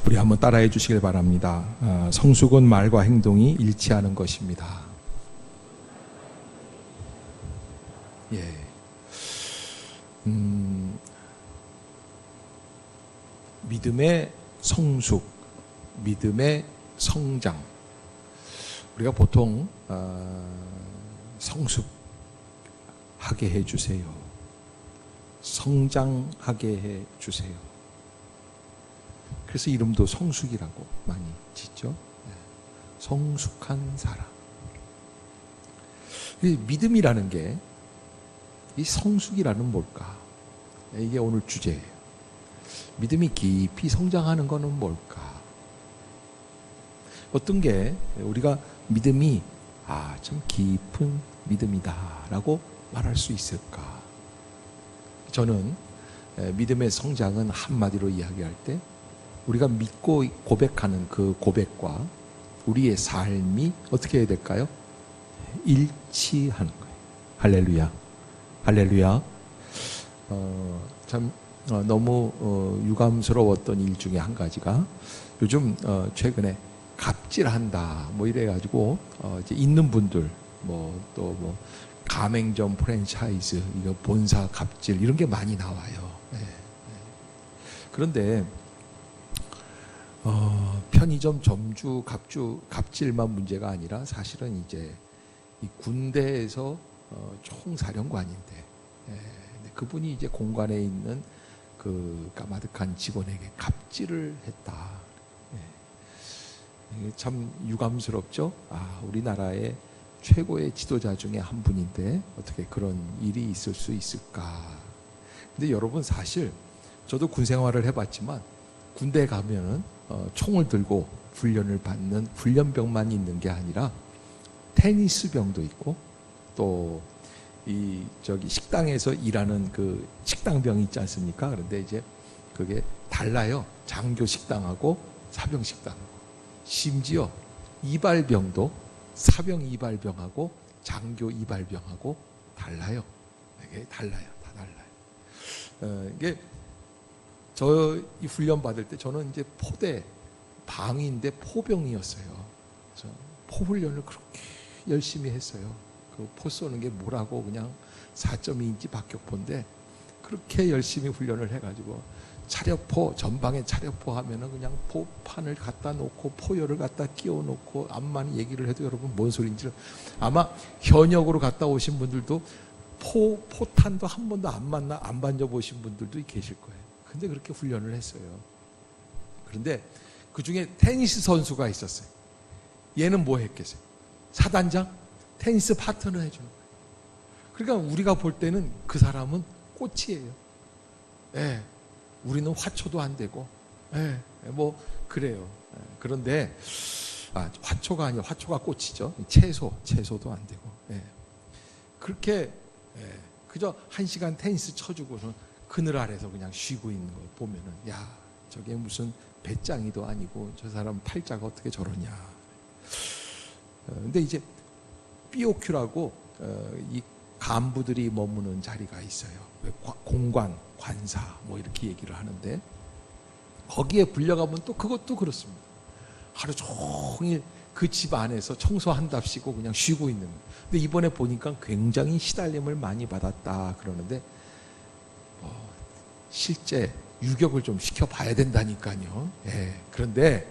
우리 한번 따라해 주시길 바랍니다. 성숙은 말과 행동이 일치하는 것입니다. 예. 믿음의 성숙, 믿음의 성장. 우리가 보통 성숙하게 해주세요. 성장하게 해주세요. 그래서 이름도 성숙이라고 많이 짓죠. 성숙한 사람. 믿음이라는 게 이 성숙이라는 뭘까? 이게 오늘 주제예요. 믿음이 깊이 성장하는 것은 뭘까? 어떤 게 우리가 믿음이 참 깊은 믿음이다 라고 말할 수 있을까? 저는 믿음의 성장은 한마디로 이야기할 때 우리가 믿고 고백하는 그 고백과 우리의 삶이 어떻게 해야 될까요? 일치하는 거예요. 할렐루야. 할렐루야. 참 너무 유감스러웠던 일 중에 한 가지가 요즘 최근에 갑질한다 뭐 이래가지고 이제 있는 분들 또 가맹점 프랜차이즈 이거 본사 갑질 이런 게 많이 나와요. 그런데 편의점 점주 갑질만 문제가 아니라 사실은 이제 이 군대에서 총사령관인데 그분이 이제 공관에 있는 그 까마득한 직원에게 갑질을 했다. 이게 참 유감스럽죠. 우리나라의 최고의 지도자 중에 한 분인데 어떻게 그런 일이 있을 수 있을까? 근데 여러분 사실 저도 군 생활을 해봤지만 군대에 가면은 총을 들고 훈련을 받는 훈련병만 있는 게 아니라 테니스병도 있고 또 저기 식당에서 일하는 그 식당병이 있지 않습니까? 그런데 이제 그게 달라요. 장교 식당하고 사병 식당하고. 심지어 이발병도 사병 이발병하고 장교 이발병하고 달라요. 이게 달라요. 다 달라요. 이게 저 이 훈련 받을 때 저는 이제 포대 방위인데 포병이었어요. 그래서 포 훈련을 그렇게 열심히 했어요. 그 포 쏘는 게 뭐라고 그냥 4.2인치 박격포인데 그렇게 열심히 훈련을 해가지고 차력포 전방에 차력포 하면은 그냥 포판을 갖다 놓고 포열을 갖다 끼워 놓고 암만 얘기를 해도 여러분 뭔 소리인지 아마 현역으로 갔다 오신 분들도 포탄도 한 번도 안 만져보신 분들도 계실 거예요. 근데 그렇게 훈련을 했어요. 그런데 그 중에 테니스 선수가 있었어요. 얘는 뭐 했겠어요? 사단장? 테니스 파트너 해주는 거예요. 그러니까 우리가 볼 때는 그 사람은 꽃이에요. 우리는 화초도 안 되고, 뭐 그래요. 그런데 화초가 아니라 화초가 꽃이죠. 채소도 안 되고. 그렇게 그저 1시간 테니스 쳐주고는 그늘 아래서 그냥 쉬고 있는 거 보면은 저게 무슨 배짱이도 아니고 저 사람 팔자가 어떻게 저러냐. 근데 이제 BOQ라고 이 간부들이 머무는 자리가 있어요. 공관, 관사 뭐 이렇게 얘기를 하는데 거기에 불려가면 또 그것도 그렇습니다. 하루 종일 그 집 안에서 청소한답시고 그냥 쉬고 있는 거예요. 근데 이번에 보니까 굉장히 시달림을 많이 받았다 그러는데 실제 유격을 좀 시켜봐야 된다니까요. 그런데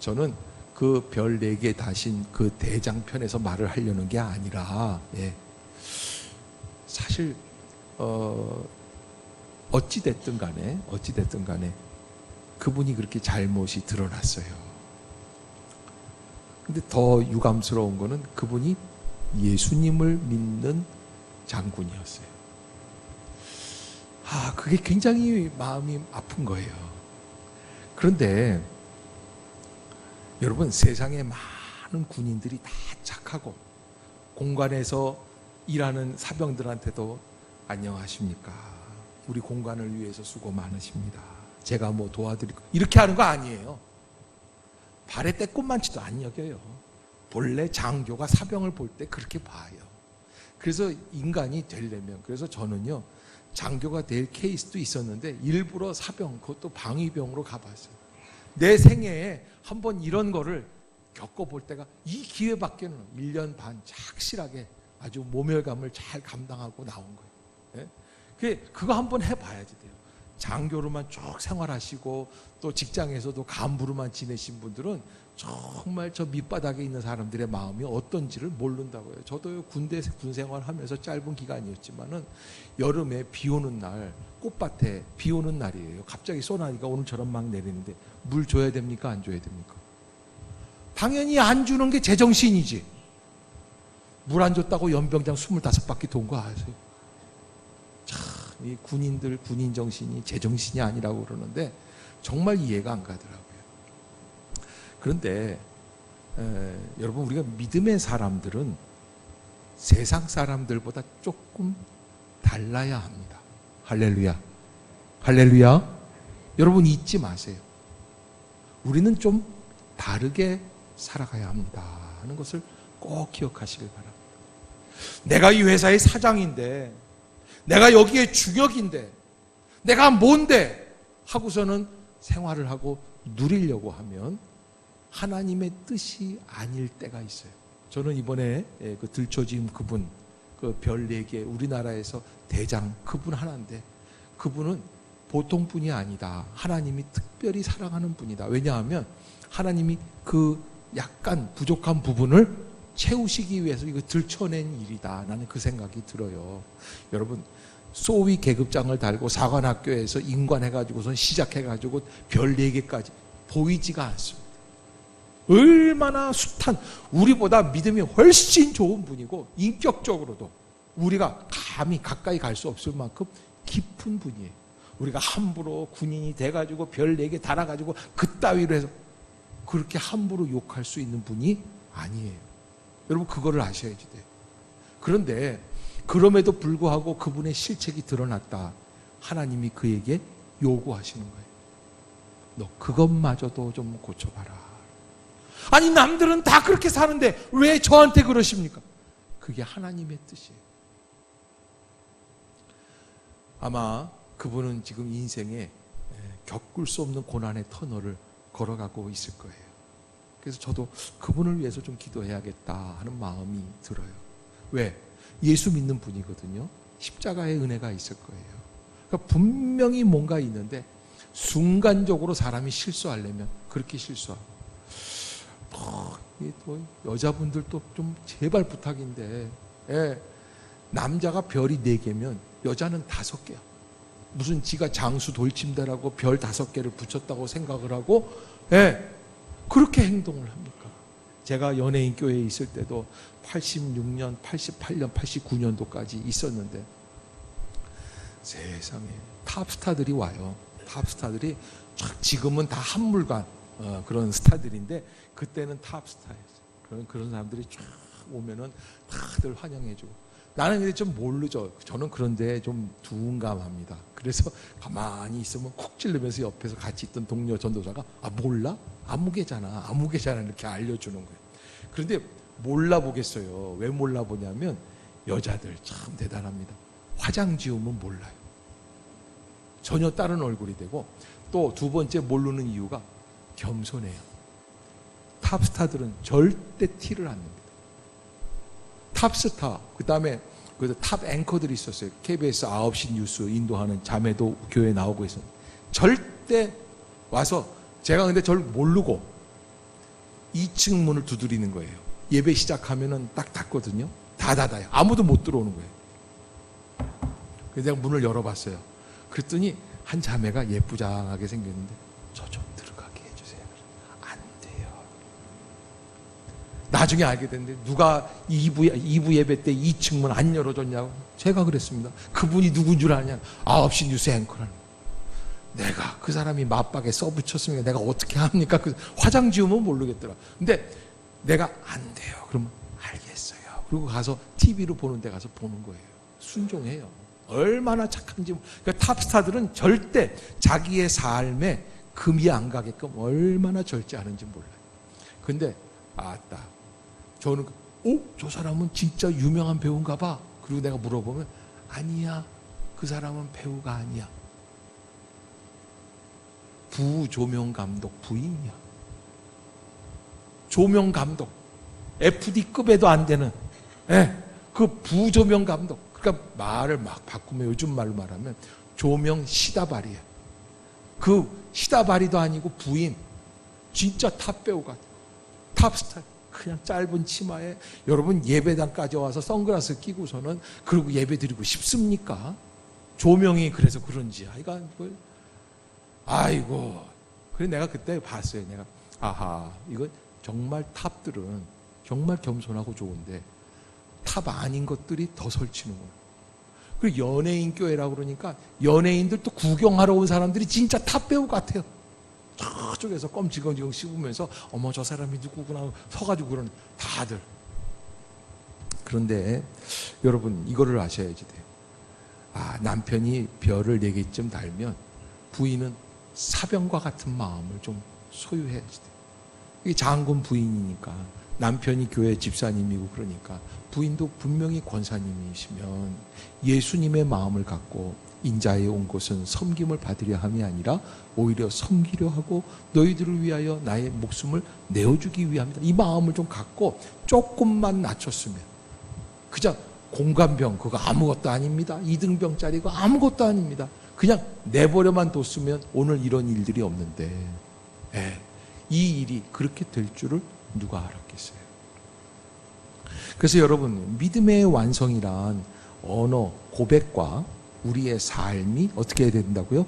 저는 그 별 4개 다신 그 대장편에서 말을 하려는 게 아니라 사실 어찌됐든 간에 그분이 그렇게 잘못이 드러났어요. 근데 더 유감스러운 거는 그분이 예수님을 믿는 장군이었어요. 그게 굉장히 마음이 아픈 거예요. 그런데 여러분 세상에 많은 군인들이 다 착하고 공관에서 일하는 사병들한테도 안녕하십니까. 우리 공관을 위해서 수고 많으십니다. 제가 뭐 도와드리고 이렇게 하는 거 아니에요. 발에 떼꽃만치도 안 여겨요. 본래 장교가 사병을 볼 때 그렇게 봐요. 그래서 인간이 되려면 그래서 저는요 장교가 될 케이스도 있었는데 일부러 사병 그것도 방위병으로 가봤어요. 내 생애에 한번 이런 거를 겪어볼 때가 이 기회밖에는 1년 반 착실하게 아주 모멸감을 잘 감당하고 나온 거예요. 그거 한번 해봐야지 돼요. 장교로만 쭉 생활하시고 또 직장에서도 간부로만 지내신 분들은 정말 저 밑바닥에 있는 사람들의 마음이 어떤지를 모른다고요. 저도 군 생활하면서 짧은 기간이었지만은 여름에 비 오는 날 꽃밭에 비 오는 날이에요. 갑자기 소나기가 오늘처럼 막 내리는데 물 줘야 됩니까? 안 줘야 됩니까? 당연히 안 주는 게 제정신이지. 물 안 줬다고 연병장 25바퀴 돈 거 아세요? 참, 이 군인들 군인 정신이 제정신이 아니라고 그러는데 정말 이해가 안 가더라고요. 그런데 여러분, 우리가 믿음의 사람들은 세상 사람들보다 조금 달라야 합니다. 할렐루야. 할렐루야. 여러분 잊지 마세요. 우리는 좀 다르게 살아가야 합니다 하는 것을 꼭 기억하시길 바랍니다. 내가 이 회사의 사장인데, 내가 여기에 주역인데, 내가 뭔데 하고서는 생활을 하고 누리려고 하면 하나님의 뜻이 아닐 때가 있어요. 저는 이번에 그 들춰짐 그분, 그 별 4개 우리나라에서 대장 그분 하나인데, 그분은 보통 분이 아니다. 하나님이 특별히 사랑하는 분이다. 왜냐하면 하나님이 그 약간 부족한 부분을 채우시기 위해서 이거 들춰낸 일이다. 나는 그 생각이 들어요. 여러분, 소위 계급장을 달고 사관학교에서 인관해가지고선 시작해가지고 별 4개까지 보이지가 않습니다. 얼마나 숱한, 우리보다 믿음이 훨씬 좋은 분이고 인격적으로도 우리가 감히 가까이 갈 수 없을 만큼 깊은 분이에요. 우리가 함부로 군인이 돼가지고 별 4개 달아가지고 그따위로 해서 그렇게 함부로 욕할 수 있는 분이 아니에요. 여러분, 그거를 아셔야지 돼요. 그런데 그럼에도 불구하고 그분의 실책이 드러났다. 하나님이 그에게 요구하시는 거예요. 너 그것마저도 좀 고쳐봐라. 아니, 남들은 다 그렇게 사는데 왜 저한테 그러십니까? 그게 하나님의 뜻이에요. 아마 그분은 지금 인생에 겪을 수 없는 고난의 터널을 걸어가고 있을 거예요. 그래서 저도 그분을 위해서 좀 기도해야겠다 하는 마음이 들어요. 왜? 예수 믿는 분이거든요. 십자가의 은혜가 있을 거예요. 그러니까 분명히 뭔가 있는데 순간적으로 사람이 실수하려면 그렇게 실수하고, 또 여자분들도 좀 제발 부탁인데, 남자가 별이 4개면 여자는 5개야. 무슨 지가 장수 돌침대라고 별 5개를 붙였다고 생각을 하고, 그렇게 행동을 합니까? 제가 연예인 교회에 있을 때도 86년, 88년, 89년도까지 있었는데 세상에 탑스타들이 와요. 탑스타들이 지금은 다 한물간 그런 스타들인데 그때는 탑스타였어요. 그런 사람들이 쫙 오면은 다들 환영해주고, 나는 근데 좀 모르죠. 저는 그런데 좀 둔감합니다. 그래서 가만히 있으면 콕 찔르면서 옆에서 같이 있던 동료 전도사가 몰라? 아무개잖아 이렇게 알려주는 거예요. 그런데 몰라보겠어요. 왜 몰라보냐면 여자들 참 대단합니다. 화장 지우면 몰라요. 전혀 다른 얼굴이 되고, 또 두 번째 모르는 이유가 겸손해요. 탑스타들은 절대 티를 안 냅니다. 탑스타, 그 다음에 탑 앵커들이 있었어요. KBS 9시 뉴스 인도하는 자매도 교회에 나오고 있었는데 절대 와서, 제가 근데 저를 모르고 2층 문을 두드리는 거예요. 예배 시작하면은 딱 닫거든요. 다 닫아요. 아무도 못 들어오는 거예요. 그래서 내가 문을 열어봤어요. 그랬더니 한 자매가 예쁘장하게 생겼는데 저 좀 들어가게 해주세요. 안 돼요. 나중에 알게 됐는데 누가 2부 예배 때 2층 문 안 열어줬냐고 제가 그랬습니다. 그분이 누군 줄 아냐? 9시 뉴스 앵커라는. 내가 그 사람이 맞박에 써붙였으면 내가 어떻게 합니까? 그 화장 지우면 모르겠더라. 근데 내가 안 돼요. 그러면 알겠어요. 그리고 가서 TV로 보는 데 가서 보는 거예요. 순종해요. 얼마나 착한지. 그러니까 탑스타들은 절대 자기의 삶에 금이 안 가게끔 얼마나 절제하는지 몰라요. 근데 아따, 저는 저 사람은 진짜 유명한 배우인가 봐. 그리고 내가 물어보면 아니야, 그 사람은 배우가 아니야. 부조명 감독 부인이야. 조명 감독, FD급에도 안 되는, 그 부조명 감독. 그러니까 말을 막 바꾸면, 요즘 말로 말하면 조명 시다바리야. 그 시다바리도 아니고 부인, 진짜 탑 배우가, 탑스타. 그냥 짧은 치마에 여러분 예배당까지 와서 선글라스 끼고서는 그러고 예배 드리고 싶습니까? 조명이 그래서 그런지 아이고. 그래서 내가 그때 봤어요. 내가 아하, 이거 정말 탑들은 정말 겸손하고 좋은데 탑 아닌 것들이 더 설치는구나. 그리고 연예인 교회라고 그러니까 연예인들 또 구경하러 온 사람들이 진짜 탑 배우 같아요. 저쪽에서 껌지렁지렁 씹으면서 어머 저 사람이 누구구나 서가지고 그러는 다들. 그런데 여러분 이거를 아셔야지 돼요. 남편이 별을 4개쯤 달면 부인은 사병과 같은 마음을 좀 소유해야지 돼요. 이게 장군 부인이니까 남편이 교회 집사님이고 그러니까 부인도 분명히 권사님이시면 예수님의 마음을 갖고 인자에 온 것은 섬김을 받으려 함이 아니라 오히려 섬기려 하고 너희들을 위하여 나의 목숨을 내어주기 위함이다. 이 마음을 좀 갖고 조금만 낮췄으면 그냥 공감병 그거 아무것도 아닙니다. 2등병짜리 거 아무것도 아닙니다. 그냥 내버려만 뒀으면 오늘 이런 일들이 없는데 이 일이 그렇게 될 줄을 누가 알았겠어요. 그래서 여러분 믿음의 완성이란 언어, 고백과 우리의 삶이 어떻게 해야 된다고요?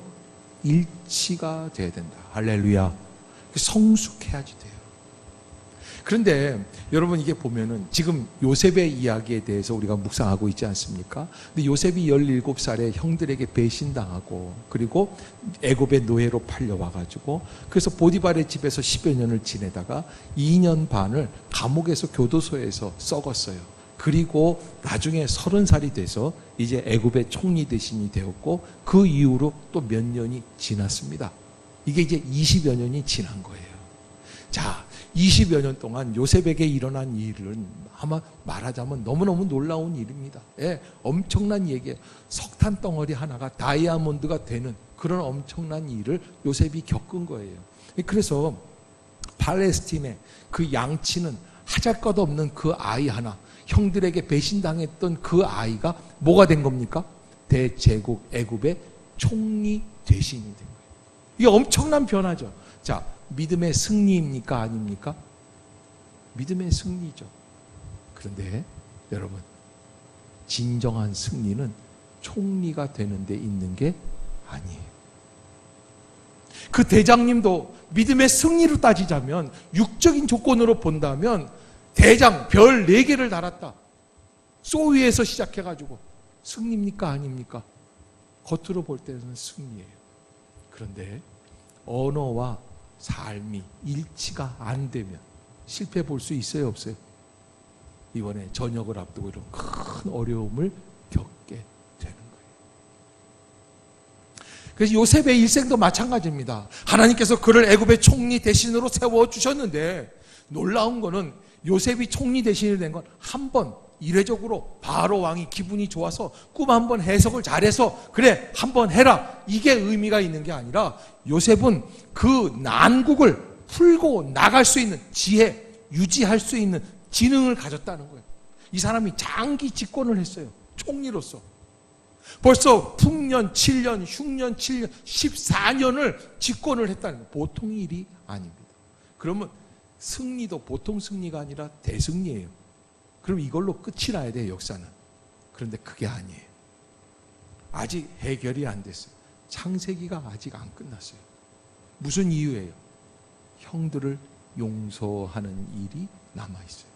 일치가 돼야 된다. 할렐루야. 성숙해야지 돼요. 그런데 여러분 이게 보면은 지금 요셉의 이야기에 대해서 우리가 묵상하고 있지 않습니까? 근데 요셉이 17살에 형들에게 배신당하고 그리고 애굽의 노예로 팔려와가지고 그래서 보디발의 집에서 10여 년을 지내다가 2년 반을 감옥에서 교도소에서 썩었어요. 그리고 나중에 30살이 돼서 이제 애굽의 총리 대신이 되었고 그 이후로 또 몇 년이 지났습니다. 이게 이제 20여 년이 지난 거예요. 자, 20여 년 동안 요셉에게 일어난 일은 아마 말하자면 너무너무 놀라운 일입니다. 엄청난 얘기예요. 석탄 덩어리 하나가 다이아몬드가 되는 그런 엄청난 일을 요셉이 겪은 거예요. 그래서 팔레스틴의 그 양치는 하잘것없는 그 아이 하나, 형들에게 배신당했던 그 아이가 뭐가 된 겁니까? 대제국 애굽의 총리 대신이 된 거예요. 이게 엄청난 변화죠. 자, 믿음의 승리입니까? 아닙니까? 믿음의 승리죠. 그런데 여러분, 진정한 승리는 총리가 되는 데 있는 게 아니에요. 그 대장님도 믿음의 승리로 따지자면 육적인 조건으로 본다면 대장 별 4개를 달았다. 소위에서 시작해가지고 승리입니까? 아닙니까? 겉으로 볼 때는 승리예요. 그런데 언어와 삶이 일치가 안 되면 실패 볼 수 있어요? 없어요? 이번에 전역을 앞두고 이런 큰 어려움을 겪게 되는 거예요. 그래서 요셉의 일생도 마찬가지입니다. 하나님께서 그를 애굽의 총리 대신으로 세워주셨는데 놀라운 거는 요셉이 총리 대신이 된 건 한 번 이례적으로 바로 왕이 기분이 좋아서 꿈 한 번 해석을 잘해서 그래 한번 해라 이게 의미가 있는 게 아니라 요셉은 그 난국을 풀고 나갈 수 있는 지혜, 유지할 수 있는 지능을 가졌다는 거예요. 이 사람이 장기 집권을 했어요. 총리로서. 벌써 풍년 7년, 흉년 7년, 14년을 집권을 했다는 거예요. 보통 일이 아닙니다. 그러면 승리도 보통 승리가 아니라 대승리예요. 그럼 이걸로 끝이 나야 돼요, 역사는. 그런데 그게 아니에요. 아직 해결이 안 됐어요. 창세기가 아직 안 끝났어요. 무슨 이유예요? 형들을 용서하는 일이 남아있어요.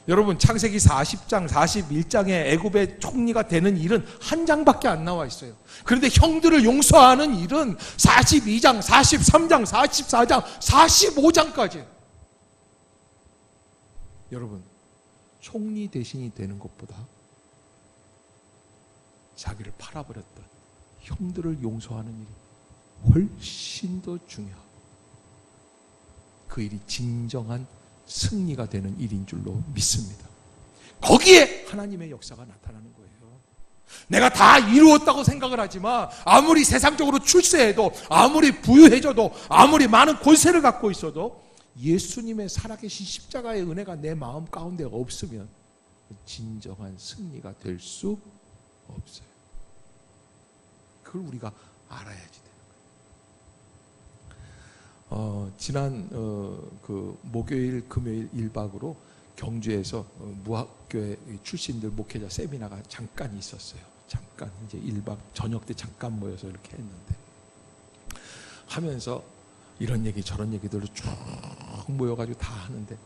여러분 창세기 40장, 41장에 애굽의 총리가 되는 일은 한 장밖에 안 나와 있어요. 그런데 형들을 용서하는 일은 42장, 43장, 44장, 45장까지. 여러분 총리 대신이 되는 것보다 자기를 팔아버렸던 형들을 용서하는 일이 훨씬 더 중요하고 그 일이 진정한 승리가 되는 일인 줄로 믿습니다. 거기에 하나님의 역사가 나타나는 거예요. 내가 다 이루었다고 생각을 하지만 아무리 세상적으로 출세해도 아무리 부유해져도 아무리 많은 권세를 갖고 있어도 예수님의 살아계신 십자가의 은혜가 내 마음 가운데 없으면 진정한 승리가 될 수 없어요. 그걸 우리가 알아야지 되는 거예요. 지난 그 목요일 금요일 1박으로 경주에서 무학교회 출신들 목회자 세미나가 잠깐 있었어요. 잠깐 이제 1박 저녁 때 잠깐 모여서 이렇게 했는데 하면서 이런 얘기 저런 얘기들을 쭉 모여가지고 다 하는데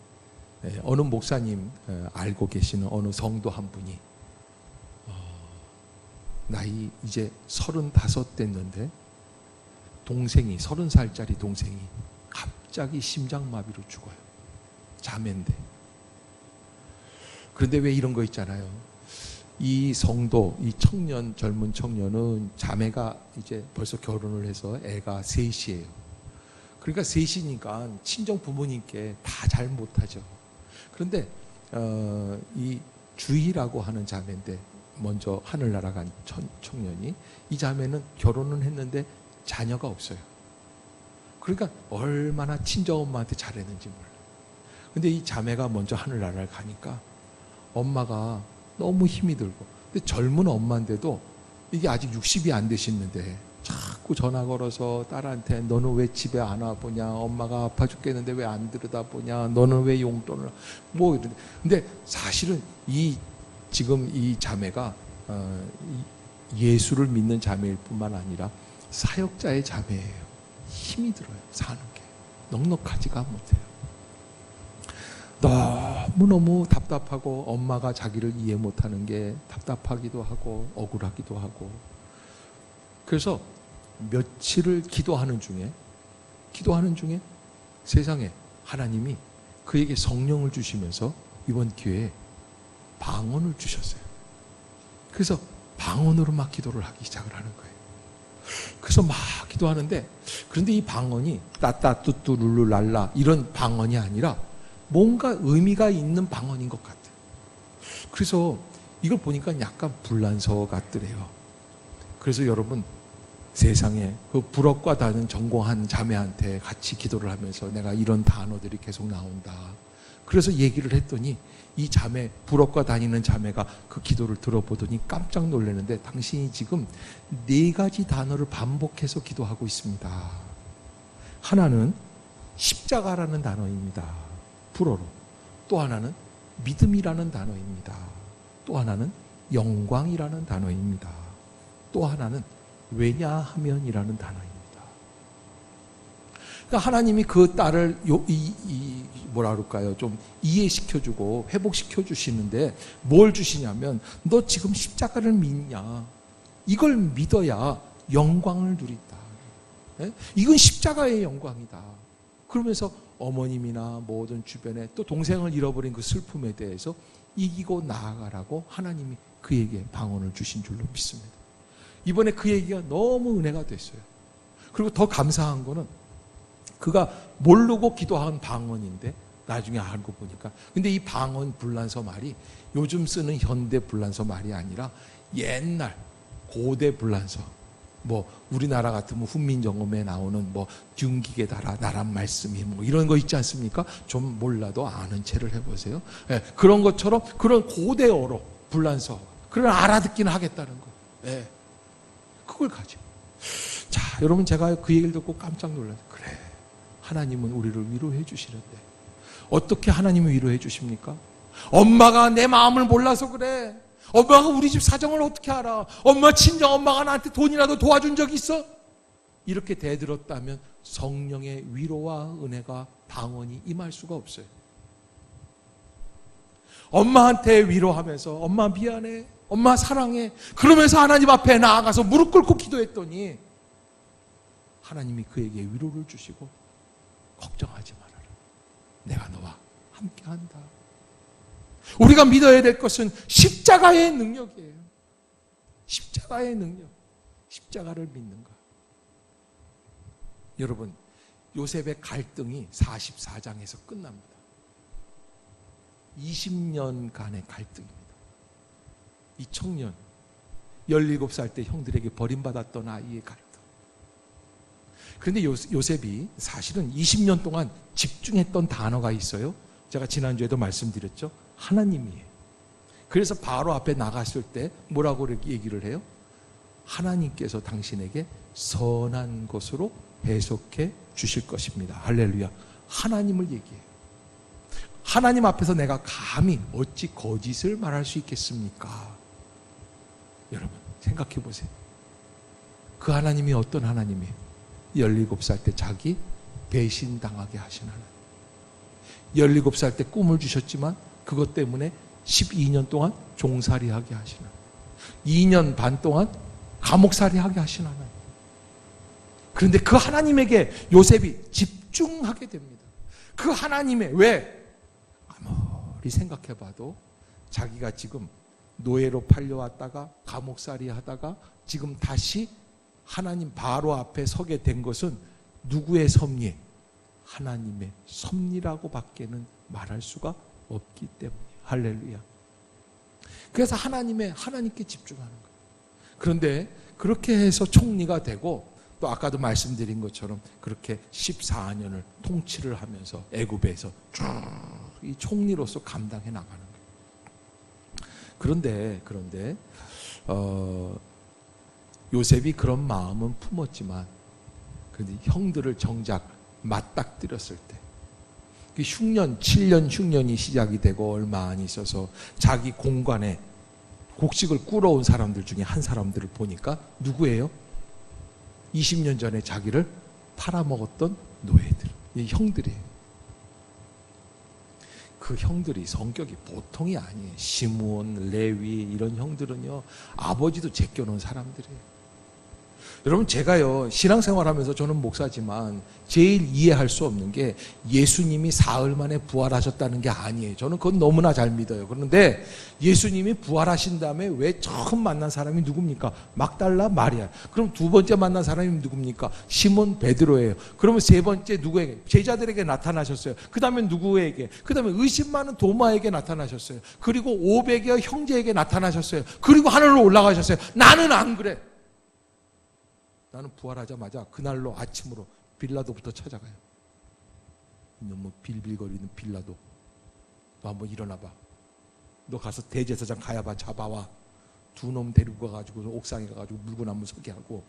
어느 목사님 알고 계시는 어느 성도 한 분이 나이 이제 35 됐는데 동생이 30살짜리 동생이 갑자기 심장마비로 죽어요. 자매인데. 그런데 왜 이런 거 있잖아요. 이 성도, 이 청년, 젊은 청년은 자매가 이제 벌써 결혼을 해서 애가 셋이에요. 그러니까 셋이니까 친정 부모님께 다 잘 못하죠. 그런데 이 주희라고 하는 자매인데 먼저 하늘나라 간 청년이 이 자매는 결혼은 했는데 자녀가 없어요. 그러니까 얼마나 친정엄마한테 잘했는지 몰라요. 근데 이 자매가 먼저 하늘나라를 가니까 엄마가 너무 힘이 들고, 근데 젊은 엄마인데도 이게 아직 60이 안 되시는데 자꾸 전화 걸어서 딸한테 너는 왜 집에 안 와보냐, 엄마가 아파 죽겠는데 왜 안 들여다보냐, 너는 왜 용돈을 뭐 이런데. 근데 사실은 지금 이 자매가 예수를 믿는 자매일 뿐만 아니라 사역자의 자매예요. 힘이 들어요. 사는 게 넉넉하지가 못해요. 너무너무 답답하고 엄마가 자기를 이해 못하는 게 답답하기도 하고 억울하기도 하고, 그래서 며칠을 기도하는 중에 세상에 하나님이 그에게 성령을 주시면서 이번 기회에 방언을 주셨어요. 그래서 방언으로 막 기도를 하기 시작을 하는 거예요. 그래서 막 기도하는데, 그런데 이 방언이 따따 뚜뚜 룰루 랄라 이런 방언이 아니라 뭔가 의미가 있는 방언인 것 같아요. 그래서 이걸 보니까 약간 불란서 같더래요. 그래서 여러분, 세상에 그 불엇과 다른 전공한 자매한테 같이 기도를 하면서 내가 이런 단어들이 계속 나온다. 그래서 얘기를 했더니 이 자매, 불엇과 다니는 자매가 그 기도를 들어보더니 깜짝 놀라는데, 당신이 지금 4가지 단어를 반복해서 기도하고 있습니다. 하나는 십자가라는 단어입니다. 불어로. 또 하나는 믿음이라는 단어입니다. 또 하나는 영광이라는 단어입니다. 또 하나는 왜냐하면이라는 단어입니다. 그러니까 하나님이 그 딸을 뭐라 그럴까요? 좀 이해시켜주고 회복시켜 주시는데 뭘 주시냐면, 너 지금 십자가를 믿냐? 이걸 믿어야 영광을 누린다. 이건 십자가의 영광이다. 그러면서 어머님이나 모든 주변에 또 동생을 잃어버린 그 슬픔에 대해서 이기고 나아가라고 하나님이 그에게 방언을 주신 줄로 믿습니다. 이번에 그 얘기가 너무 은혜가 됐어요. 그리고 더 감사한 거는 그가 모르고 기도한 방언인데 나중에 알고 보니까, 근데 이 방언 불란서 말이 요즘 쓰는 현대 불란서 말이 아니라 옛날 고대 불란서, 뭐 우리나라 같으면 훈민정음에 나오는 뭐 균기계 달아 나란 말씀이 뭐 이런 거 있지 않습니까? 좀 몰라도 아는 체를 해보세요. 그런 것처럼 그런 고대어로 불란서, 그걸 알아듣기는 하겠다는 거. 그걸 가지고. 자, 여러분, 제가 그 얘기를 듣고 깜짝 놀랐어요. 그래, 하나님은 우리를 위로해 주시는데 어떻게 하나님을 위로해 주십니까? 엄마가 내 마음을 몰라서 그래. 엄마가 우리 집 사정을 어떻게 알아? 엄마 친정 엄마가 나한테 돈이라도 도와준 적 있어? 이렇게 대들었다면 성령의 위로와 은혜가 방언이 임할 수가 없어요. 엄마한테 위로하면서 엄마 미안해, 엄마 사랑해, 그러면서 하나님 앞에 나아가서 무릎 꿇고 기도했더니 하나님이 그에게 위로를 주시고, 걱정하지 말아라, 내가 너와 함께한다. 우리가 믿어야 될 것은 십자가의 능력이에요. 십자가의 능력, 십자가를 믿는 것. 여러분, 요셉의 갈등이 44장에서 끝납니다. 20년간의 갈등입니다. 이 청년, 17살 때 형들에게 버림받았던 아이의 갈등. 그런데 요셉이 사실은 20년 동안 집중했던 단어가 있어요. 제가 지난주에도 말씀드렸죠. 하나님이에요. 그래서 바로 앞에 나갔을 때 뭐라고 얘기를 해요? 하나님께서 당신에게 선한 것으로 해석해 주실 것입니다. 할렐루야. 하나님을 얘기해요. 하나님 앞에서 내가 감히 어찌 거짓을 말할 수 있겠습니까? 여러분 생각해 보세요. 그 하나님이 어떤 하나님이에요? 17살 때 자기 배신당하게 하신 하나님. 17살 때 꿈을 주셨지만 그것 때문에 12년 동안 종살이하게 하신 하나님. 2년 반 동안 감옥살이하게 하신 하나님. 그런데 그 하나님에게 요셉이 집중하게 됩니다. 그 하나님의 왜? 아무리 생각해봐도 자기가 지금 노예로 팔려왔다가 감옥살이 하다가 지금 다시 하나님 바로 앞에 서게 된 것은 누구의 섭리? 하나님의 섭리라고 밖에는 말할 수가 없기 때문이에요. 할렐루야. 그래서 하나님께 집중하는 거예요. 그런데 그렇게 해서 총리가 되고 또 아까도 말씀드린 것처럼 그렇게 14년을 통치를 하면서 애굽에서 쭉 이 총리로서 감당해 나가는 거예요. 그런데 요셉이 그런 마음은 품었지만 그런데 형들을 정작 맞닥뜨렸을 때 그 흉년, 7년 흉년이 시작이 되고 얼마 안 있어서 자기 공간에 곡식을 꿇어온 사람들 중에 한 사람들을 보니까 누구예요? 20년 전에 자기를 팔아먹었던 노예들, 이 형들이에요. 그 형들이 성격이 보통이 아니에요. 시므온, 레위 이런 형들은요 아버지도 제껴놓은 사람들이에요. 여러분 제가요 신앙생활하면서 저는 목사지만 제일 이해할 수 없는 게 예수님이 사흘 만에 부활하셨다는 게 아니에요. 저는 그건 너무나 잘 믿어요. 그런데 예수님이 부활하신 다음에 왜 처음 만난 사람이 누굽니까? 막달라 마리아. 그럼 두 번째 만난 사람이 누굽니까? 시몬 베드로예요. 그러면 세 번째 누구에게? 제자들에게 나타나셨어요. 그 다음에 누구에게? 그 다음에 의심 많은 도마에게 나타나셨어요. 그리고 500여 형제에게 나타나셨어요. 그리고 하늘로 올라가셨어요. 나는 안 그래. 나는 부활하자마자 그날로 아침으로 빌라도부터 찾아가요. 너무 빌빌거리는 빌라도, 너 한번 일어나봐. 너 가서 대제사장 가야바 잡아와. 두 놈 데리고 가가지고 옥상에 가가지고 물구나무 서게 하고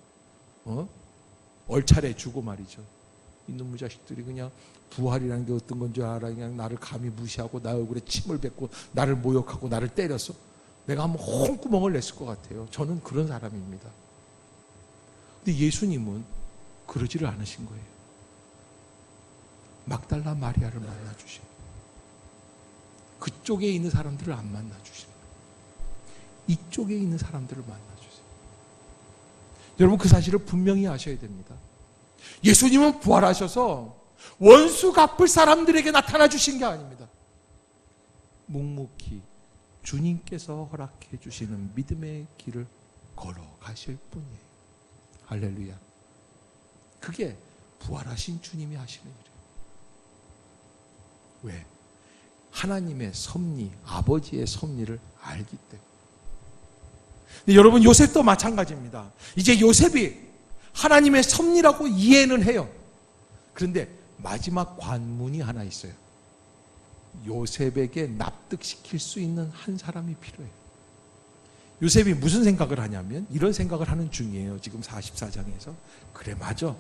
얼차례 주고 말이죠. 이놈의 자식들이 그냥 부활이라는 게 어떤 건 줄 알아. 그냥 나를 감히 무시하고 나 얼굴에 침을 뱉고 나를 모욕하고 나를 때렸어. 내가 한번 홍구멍을 냈을 것 같아요. 저는 그런 사람입니다. 근데 예수님은 그러지를 않으신 거예요. 막달라 마리아를 만나주시고 그쪽에 있는 사람들을 안 만나주시고 이쪽에 있는 사람들을 만나주세요. 여러분 그 사실을 분명히 아셔야 됩니다. 예수님은 부활하셔서 원수 갚을 사람들에게 나타나 주신 게 아닙니다. 묵묵히 주님께서 허락해 주시는 믿음의 길을 걸어가실 뿐이에요. 할렐루야. 그게 부활하신 주님이 하시는 일이에요. 왜? 하나님의 섭리, 아버지의 섭리를 알기 때문에. 근데 여러분 요셉도 마찬가지입니다. 이제 요셉이 하나님의 섭리라고 이해는 해요. 그런데 마지막 관문이 하나 있어요. 요셉에게 납득시킬 수 있는 한 사람이 필요해요. 요셉이 무슨 생각을 하냐면 이런 생각을 하는 중이에요. 지금 44장에서. 그래 맞아.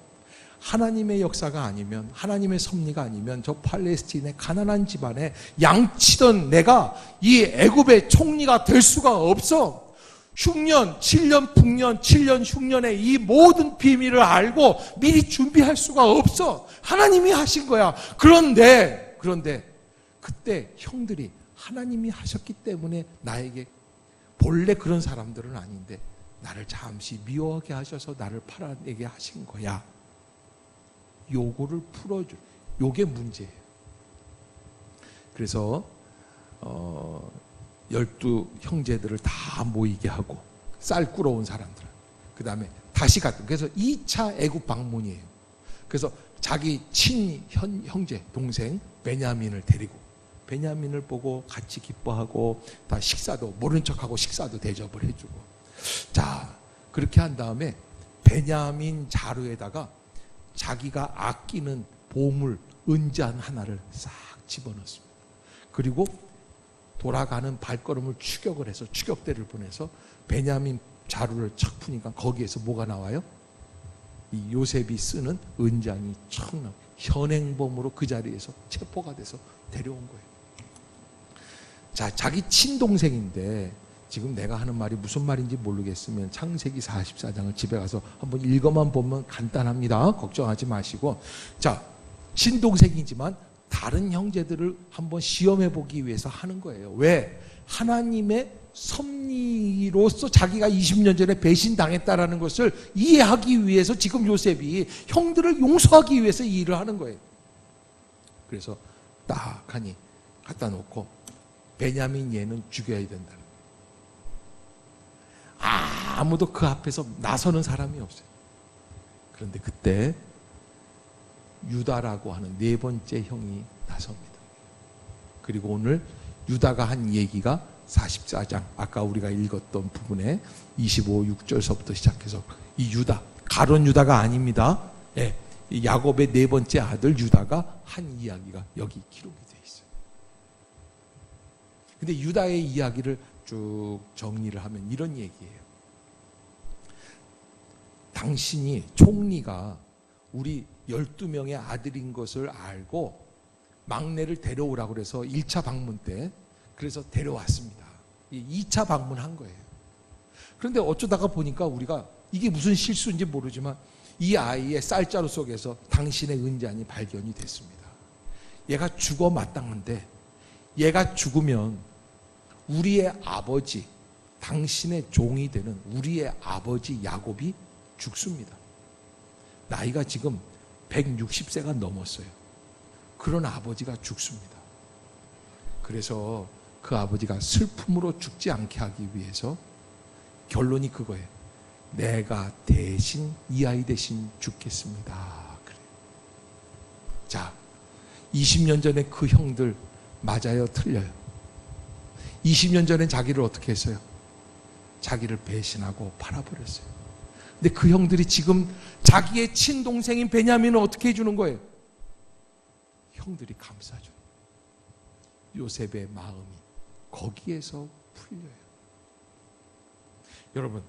하나님의 역사가 아니면 하나님의 섭리가 아니면 저 팔레스틴의 가난한 집안에 양치던 내가 이 애굽의 총리가 될 수가 없어. 흉년, 7년 풍년, 7년 흉년의 이 모든 비밀을 알고 미리 준비할 수가 없어. 하나님이 하신 거야. 그런데 그때 형들이 하나님이 하셨기 때문에 나에게 본래 그런 사람들은 아닌데 나를 잠시 미워하게 하셔서 나를 팔아내게 하신 거야. 요거를 풀어줘. 요게 문제예요. 그래서 12 형제들을 다 모이게 하고 쌀 꿇어온 사람들 그 다음에 다시 갔던 그래서 2차 애굽 방문이에요. 그래서 자기 형제 동생 베냐민을 데리고 베냐민을 보고 같이 기뻐하고 다 식사도 모른 척하고 식사도 대접을 해주고 자, 그렇게 한 다음에 베냐민 자루에다가 자기가 아끼는 보물 은잔 하나를 싹 집어넣습니다. 그리고 돌아가는 발걸음을 추격을 해서 추격대를 보내서 베냐민 자루를 착 푸니까 거기에서 뭐가 나와요? 이 요셉이 쓰는 은장이 촥 나와요. 현행범으로 그 자리에서 체포가 돼서 데려온 거예요. 자, 자기 친동생인데 지금 내가 하는 말이 무슨 말인지 모르겠으면 창세기 44장을 집에 가서 한번 읽어만 보면 간단합니다. 걱정하지 마시고. 자, 친동생이지만 다른 형제들을 한번 시험해 보기 위해서 하는 거예요. 왜? 하나님의 섭리로서 자기가 20년 전에 배신당했다라는 것을 이해하기 위해서 지금 요셉이 형들을 용서하기 위해서 이 일을 하는 거예요. 그래서 딱 하니 갖다 놓고 베냐민 얘는 죽여야 된다. 아무도 그 앞에서 나서는 사람이 없어요. 그런데 그때 유다라고 하는 네 번째 형이 나섭니다. 그리고 오늘 유다가 한 얘기가 44장 아까 우리가 읽었던 부분에 25, 6절서부터 시작해서 이 유다, 가론 유다가 아닙니다. 예, 이 야곱의 네 번째 아들 유다가 한 이야기가 여기 기록이 되어 있어요. 근데 유다의 이야기를 쭉 정리를 하면 이런 얘기예요. 당신이 총리가 우리 12명의 아들인 것을 알고 막내를 데려오라고 그래서 1차 방문 때 그래서 데려왔습니다. 2차 방문한 거예요. 그런데 어쩌다가 보니까 우리가 이게 무슨 실수인지 모르지만 이 아이의 쌀자루 속에서 당신의 은잔이 발견이 됐습니다. 얘가 죽어 마땅한데 얘가 죽으면 우리의 아버지, 당신의 종이 되는 우리의 아버지 야곱이 죽습니다. 나이가 지금 160세가 넘었어요. 그런 아버지가 죽습니다. 그래서 그 아버지가 슬픔으로 죽지 않게 하기 위해서 결론이 그거예요. 내가 대신 이 아이 대신 죽겠습니다. 그래. 자, 20년 전에 그 형들 맞아요, 틀려요? 20년 전에 자기를 어떻게 했어요? 자기를 배신하고 팔아버렸어요. 근데 그 형들이 지금 자기의 친동생인 베냐민을 어떻게 해주는 거예요? 형들이 감싸줘요. 요셉의 마음이 거기에서 풀려요. 여러분,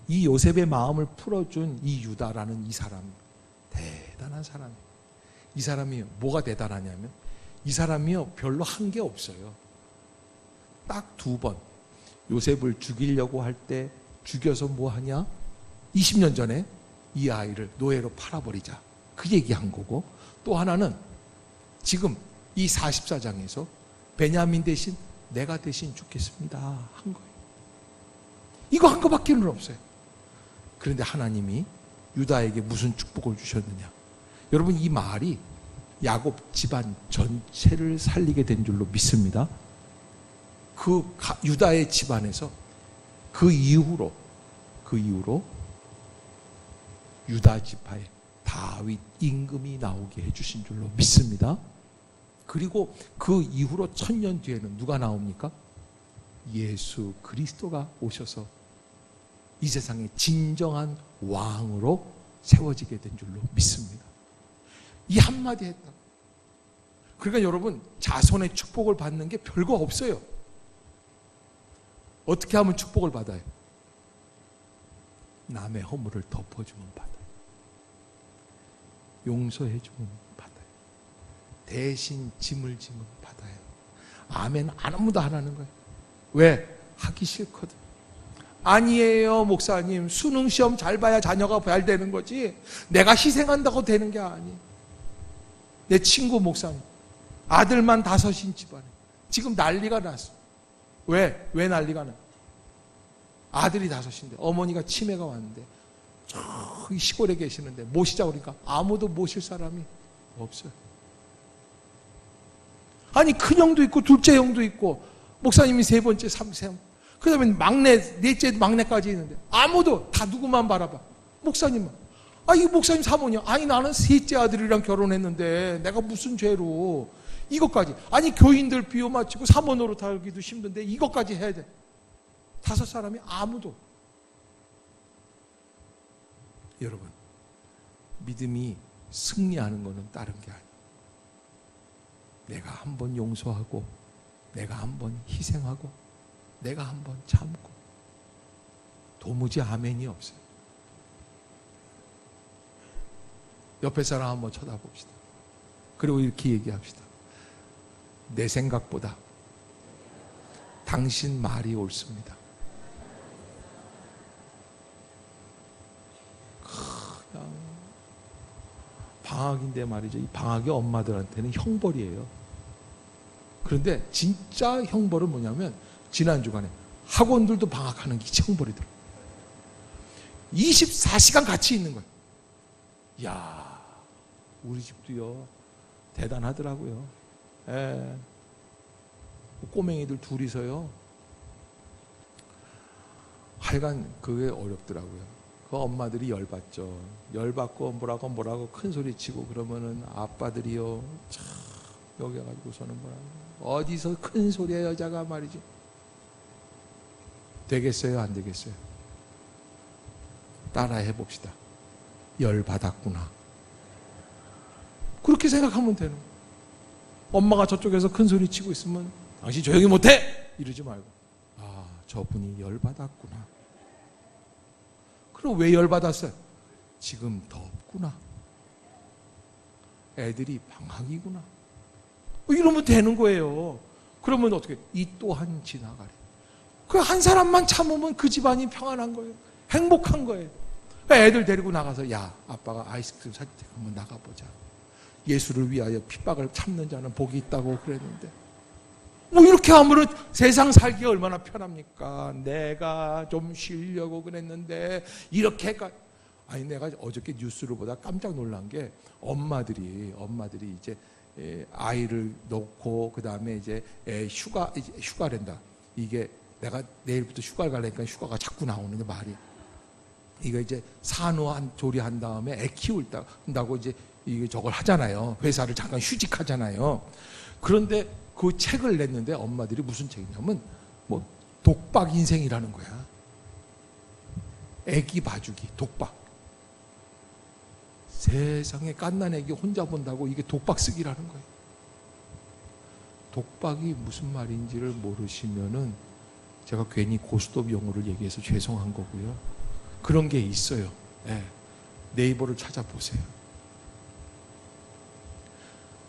이 요셉의 마음을 풀어준 이 유다라는 이 사람, 대단한 사람이에요. 이 사람이 뭐가 대단하냐면 이 사람이요 별로 한 게 없어요. 딱 2번 요셉을 죽이려고 할 때 죽여서 뭐 하냐? 20년 전에 이 아이를 노예로 팔아버리자. 그 얘기한 거고, 또 하나는 지금 이 44장에서 베냐민 대신 내가 대신 죽겠습니다 한 거예요. 이거 한 거밖에는 없어요. 그런데 하나님이 유다에게 무슨 축복을 주셨느냐? 여러분, 이 말이 야곱 집안 전체를 살리게 된 줄로 믿습니다. 그 유다의 집안에서 그 이후로 유다 지파에 다윗 임금이 나오게 해주신 줄로 믿습니다. 그리고 그 이후로 1000년 뒤에는 누가 나옵니까? 예수 그리스도가 오셔서 이 세상의 진정한 왕으로 세워지게 된 줄로 믿습니다. 이 한마디 했다. 그러니까 여러분, 자손의 축복을 받는 게 별거 없어요. 어떻게 하면 축복을 받아요? 남의 허물을 덮어주면 받아요. 용서해주면 받아요. 대신 짐을 지면 받아요. 아멘 아무도 안 하는 거예요. 왜? 하기 싫거든. 아니에요, 목사님. 수능 시험 잘 봐야 자녀가 잘 되는 거지 내가 희생한다고 되는 게 아니에요. 내 친구 목사님, 아들만 5인 집안에 지금 난리가 났어. 왜 난리가 나? 아들이 5인데 어머니가 치매가 왔는데 저기 시골에 계시는데 모시자고 그러니까 아무도 모실 사람이 없어요. 아니, 큰형도 있고 둘째 형도 있고 목사님이 3번째, 3세, 그 다음에 넷째 막내까지 있는데 아무도, 다 누구만 바라봐? 목사님만. 이 목사님 사모님, 나는 3째 아들이랑 결혼했는데 내가 무슨 죄로 이것까지. 교인들 비워 맞추고 사모 노릇하기도 힘든데 이것까지 해야 돼. 5 사람이 아무도 여러분, 믿음이 승리하는 것은 다른 게 아니에요. 내가 한번 용서하고, 내가 한번 희생하고, 내가 한번 참고, 도무지 아멘이 없어요. 옆에 사람 한번 쳐다봅시다. 그리고 이렇게 얘기합시다. 내 생각보다 당신 말이 옳습니다. 그냥 방학인데 말이죠. 이 방학이 엄마들한테는 형벌이에요. 그런데 진짜 형벌은 뭐냐면 지난 주간에 학원들도 방학하는 게 형벌이더라고요. 24시간 같이 있는 거예요. 이야, 우리 집도요 대단하더라고요. 예. 꼬맹이들 둘이서요. 하여간 그게 어렵더라고요. 그 엄마들이 열받죠. 열받고 뭐라고 큰 소리 치고 그러면은 아빠들이요 참 여기 가지고서는 어디서 큰 소리야 여자가 말이지. 되겠어요 안 되겠어요? 따라해 봅시다. 열받았구나. 그렇게 생각하면 되는 거예요. 엄마가 저쪽에서 큰 소리 치고 있으면 당신 조용히 못해! 이러지 말고 아 저분이 열받았구나. 그럼 왜 열받았어요? 지금 덥구나. 애들이 방학이구나. 이러면 되는 거예요. 그러면 어떻게? 이 또한 지나가리. 그 한 사람만 참으면 그 집안이 평안한 거예요. 행복한 거예요. 애들 데리고 나가서 야 아빠가 아이스크림 살 때 한번 나가보자. 예수를 위하여 핍박을 참는 자는 복이 있다고 그랬는데 뭐 이렇게 하면 세상 살기가 얼마나 편합니까? 내가 좀 쉬려고 그랬는데 이렇게까지. 아니 내가 어저께 뉴스를 보다 깜짝 놀란 게 엄마들이 이제 아이를 놓고 그 다음에 이제 휴가랜다. 이게 내가 내일부터 휴가를 가려니까 휴가가 자꾸 나오는데 말이 이거 이제 산후조리한 다음에 애 키운다고 이제 이게 저걸 하잖아요. 회사를 잠깐 휴직하잖아요. 그런데 그 책을 냈는데 엄마들이 무슨 책이냐면 뭐 독박 인생이라는 거야. 애기 봐주기 독박. 세상에 갓난 애기 혼자 본다고 이게 독박 쓰기라는 거예요. 독박이 무슨 말인지를 모르시면은 제가 괜히 고스톱 용어를 얘기해서 죄송한 거고요. 그런 게 있어요. 네. 네이버를 찾아보세요.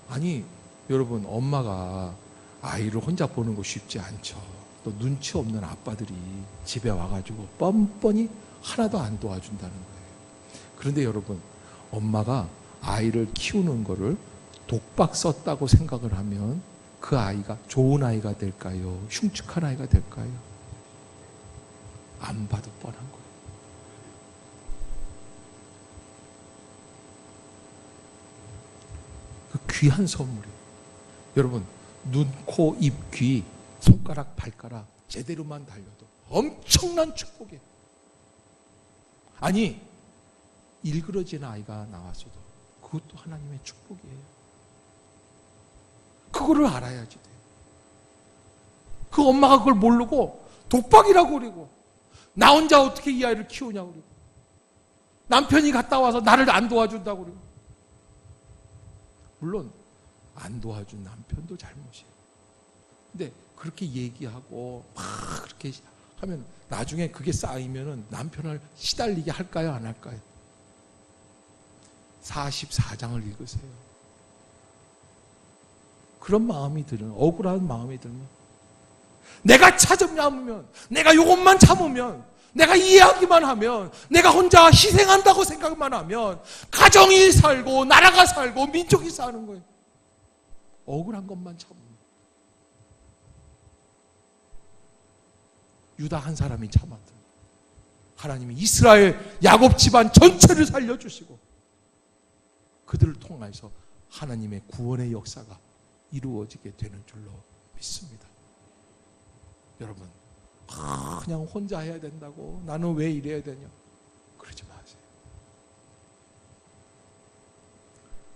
아니 여러분 엄마가 아이를 혼자 보는 거 쉽지 않죠. 또 눈치 없는 아빠들이 집에 와가지고 뻔뻔히 하나도 안 도와준다는 거예요. 그런데 여러분 엄마가 아이를 키우는 거를 독박 썼다고 생각을 하면 그 아이가 좋은 아이가 될까요? 흉측한 아이가 될까요? 안 봐도 뻔한 거예요. 그 귀한 선물이에요. 여러분 눈, 코, 입, 귀, 손가락, 발가락 제대로만 달려도 엄청난 축복이에요. 아니 일그러진 아이가 나왔어도 그것도 하나님의 축복이에요. 그거를 알아야지 돼요. 그 엄마가 그걸 모르고 독박이라고 그러고 나 혼자 어떻게 이 아이를 키우냐고 그러고 남편이 갔다 와서 나를 안 도와준다고 그러고 물론 안 도와준 남편도 잘못이에요. 근데 그렇게 얘기하고 막 그렇게 하면 나중에 그게 쌓이면은 남편을 시달리게 할까요? 안 할까요? 44장을 읽으세요. 그런 마음이 들면 억울한 마음이 들면 내가 참으면 내가 이것만 참으면 내가 이해하기만 하면 내가 혼자 희생한다고 생각만 하면 가정이 살고 나라가 살고 민족이 사는 거예요. 억울한 것만 참으면 유다 한 사람이 참았던 하나님이 이스라엘 야곱 집안 전체를 살려주시고 그들을 통해서 하나님의 구원의 역사가 이루어지게 되는 줄로 믿습니다. 여러분 그냥 혼자 해야 된다고 나는 왜 이래야 되냐 그러지 마세요.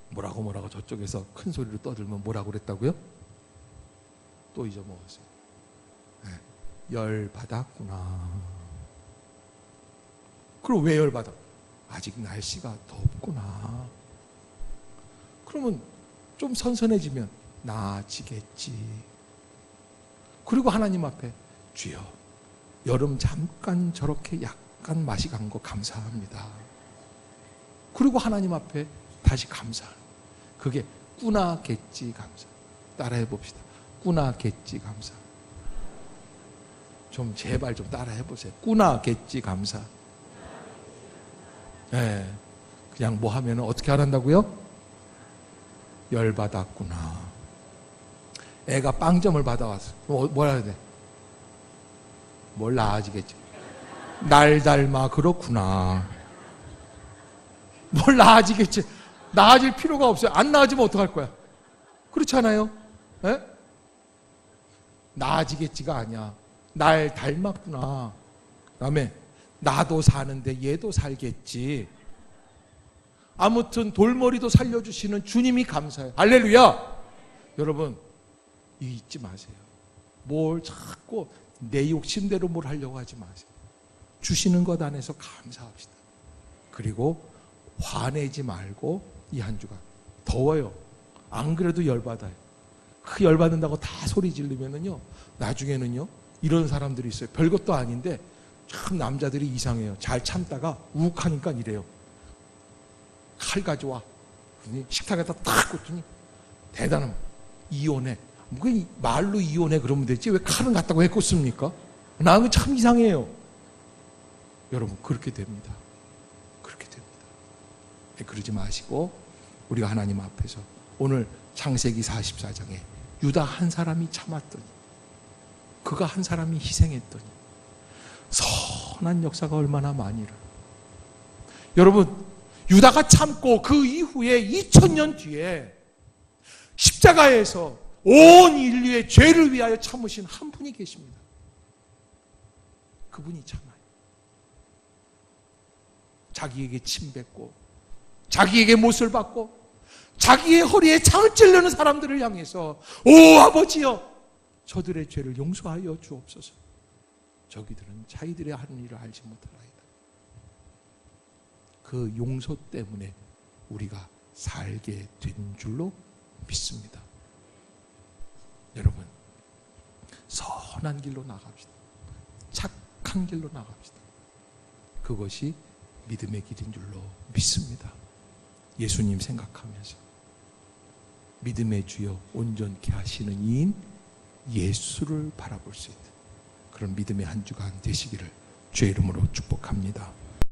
뭐라고 저쪽에서 큰 소리로 떠들면 뭐라고 그랬다고요? 또 잊어먹었어요. 네. 열 받았구나. 그럼 왜 열 받아? 아직 날씨가 덥구나. 그러면 좀 선선해지면 나아지겠지. 그리고 하나님 앞에 주여, 여름 잠깐 저렇게 약간 맛이 간 거 감사합니다. 그리고 하나님 앞에 다시 감사하는, 그게 꾸나 겠지 감사. 따라해 봅시다. 꾸나 겠지 감사. 좀 제발 좀 따라해 보세요. 꾸나 겠지 감사. 네. 그냥 뭐 하면 어떻게 하란다고요? 열받았구나. 애가 빵점을 받아왔어. 뭐라 해야 돼? 뭘 나아지겠지. 날 닮아 그렇구나. 뭘 나아지겠지. 나아질 필요가 없어요. 안 나아지면 어떡할 거야? 그렇지 않아요? 에? 나아지겠지가 아니야. 날 닮았구나. 그 다음에 나도 사는데 얘도 살겠지. 아무튼 돌머리도 살려주시는 주님이 감사해요. 할렐루야. 여러분, 잊지 마세요. 뭘 자꾸 내 욕심대로 뭘 하려고 하지 마세요. 주시는 것 안에서 감사합시다. 그리고 화내지 말고 이 한 주간 더워요. 안 그래도 열받아요. 그 열받는다고 다 소리 지르면은요, 나중에는요 이런 사람들이 있어요. 별것도 아닌데 참 남자들이 이상해요. 잘 참다가 욱하니까 이래요. 칼 가져와. 식탁에다 딱 꽂더니 대단한 이혼해. 뭐 말로 이혼해 그러면 되지 왜 칼은 갖다고 해꽂습니까? 나는 참 이상해요. 여러분, 그렇게 됩니다. 그렇게 됩니다. 그러지 마시고 우리가 하나님 앞에서 오늘 창세기 44장에 유다 한 사람이 참았더니, 그가 한 사람이 희생했더니 선한 역사가 얼마나 많이를. 여러분, 유다가 참고 그 이후에 2000년 뒤에 십자가에서 온 인류의 죄를 위하여 참으신 한 분이 계십니다. 그분이 참아요. 자기에게 침 뱉고 자기에게 못을 받고 자기의 허리에 창을 찔르는 사람들을 향해서 오 아버지여, 저들의 죄를 용서하여 주옵소서. 저기들은 자기들의 하는 일을 알지 못하나이다. 그 용서 때문에 우리가 살게 된 줄로 믿습니다. 여러분, 선한 길로 나갑시다. 착한 길로 나갑시다. 그것이 믿음의 길인 줄로 믿습니다. 예수님 생각하면서 믿음의 주여 온전케 하시는 이인 예수를 바라볼 수 있는 그런 믿음의 한 주간 되시기를 주의 이름으로 축복합니다.